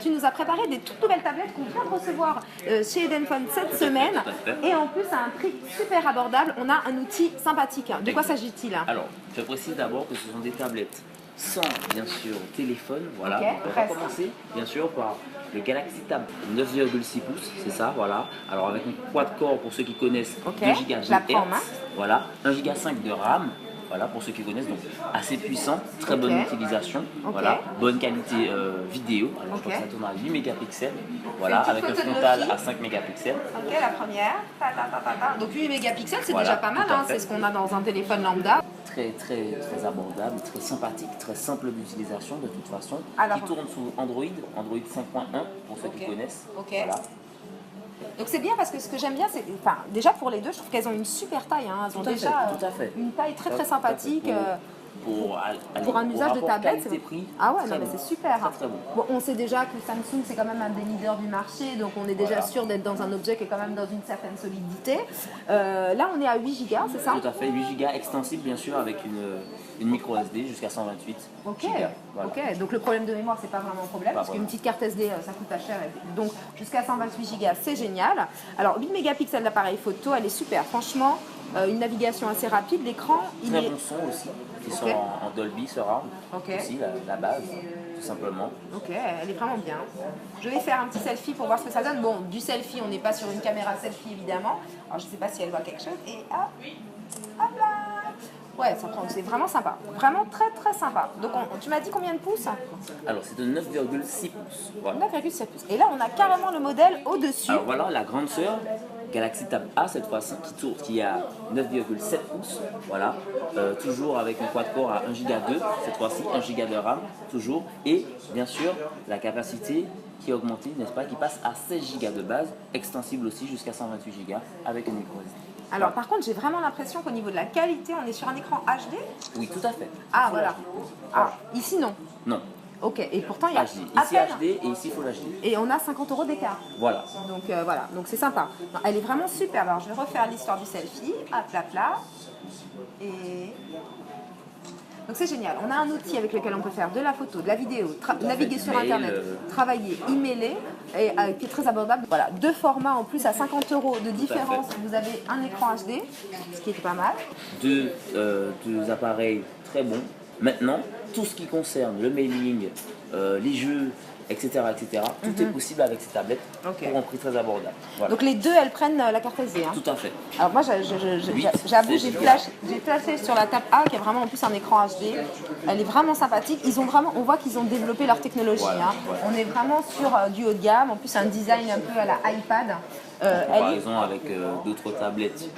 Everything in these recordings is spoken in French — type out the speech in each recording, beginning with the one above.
tu nous as préparé des toutes nouvelles tablettes qu'on vient de recevoir chez Edenphone cette semaine. Et en plus, à un prix super abordable, on a un outil sympathique. De quoi s'agit-il? Alors, je précise d'abord que ce sont des tablettes sans, bien sûr, téléphone. Voilà. Okay, on va commencer, bien sûr, par le Galaxy Tab 9,6 pouces, c'est ça, voilà. Alors, avec un quad-core, pour ceux qui connaissent, 2 Go de Hz, voilà, 1 Go 5 de RAM. Voilà, pour ceux qui connaissent, donc assez puissant, très bonne utilisation, voilà, bonne qualité vidéo. Alors, je crois que ça tourne à 8 mégapixels, voilà, avec un frontal à 5 mégapixels. Ok, la première. Donc 8 mégapixels, c'est déjà pas mal, hein, c'est ce qu'on a dans un téléphone lambda. Très abordable, très sympathique, très simple d'utilisation de toute façon. Alors, qui tourne sous Android 5.1 pour ceux qui connaissent. Voilà. Donc c'est bien parce que ce que j'aime bien, c'est, enfin, déjà pour les deux, je trouve qu'elles ont une super taille. Hein. Elles ont déjà une taille très sympathique. Pour un usage de tablette, ah ouais, non, mais c'est super. Très bon. Bon, on sait déjà que Samsung c'est quand même un des leaders du marché, donc on est déjà sûr d'être dans un objet qui est quand même dans une certaine solidité. Là, on est à 8 Go, c'est ça? Tout à fait, 8 Go extensible bien sûr avec une micro SD jusqu'à 128 Go. Voilà. Ok, donc le problème de mémoire c'est pas vraiment un problème parce qu'une petite carte SD ça coûte pas cher, donc jusqu'à 128 Go c'est génial. Alors 8 mégapixels d'appareil photo, elle est super, franchement. Une navigation assez rapide, l'écran il est... bon son aussi, qui sont en Dolby Surround, aussi la base, tout simplement. Ok, elle est vraiment bien. Je vais faire un petit selfie pour voir ce que ça donne. Bon, du selfie, on n'est pas sur une caméra selfie évidemment. Alors je sais pas si elle voit quelque chose. Et hop là. Ouais, c'est vraiment sympa. Vraiment très sympa. Donc tu m'as dit combien de pouces? Alors c'est de 9,6 pouces. Voilà. 9,7 pouces. Et là on a carrément le modèle au-dessus. Alors voilà la grande sœur. Galaxy Tab A cette fois-ci qui a 9,7 pouces, voilà, toujours avec un quad-core à 1 Go 2, cette fois-ci 1 Go de RAM, toujours, et bien sûr la capacité qui est augmentée, n'est-ce pas, qui passe à 16 Go de base, extensible aussi jusqu'à 128 Go avec une micro SD. Alors par contre j'ai vraiment l'impression qu'au niveau de la qualité, on est sur un écran HD. Oui, tout à fait. Ah voilà. Ah, ici non. Non. Ok, et pourtant il y a HD. Ici HD et ici Full HD. Et on a 50 € d'écart. Voilà. Donc voilà, donc c'est sympa. Non, elle est vraiment super. Alors je vais refaire l'histoire du selfie. Hop là. Et donc c'est génial. On a un outil avec lequel on peut faire de la photo, de la vidéo, naviguer sur internet, travailler, emailer, et qui est très abordable. Voilà, deux formats en plus à 50 € de différence. Vous avez un écran HD, ce qui est pas mal. Deux appareils très bons. Maintenant, tout ce qui concerne le mailing, les jeux, etc., tout est possible avec ces tablettes pour un prix très abordable. Voilà. Donc les deux, elles prennent la carte SD. Hein. Tout à fait. Alors moi, j'avoue, j'ai flashé sur la Tab A qui a vraiment en plus un écran HD. Elle est vraiment sympathique. On voit qu'ils ont développé leur technologie. Hein. On est vraiment sur du haut de gamme. En plus, un design un peu à la iPad. En comparaison avec d'autres tablettes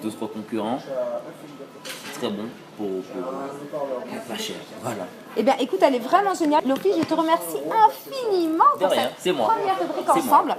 d'autres concurrents, très bon pour pas cher. Voilà. Eh bien, écoute, elle est vraiment géniale. Loki, je te remercie infiniment pour cette première rubrique ensemble.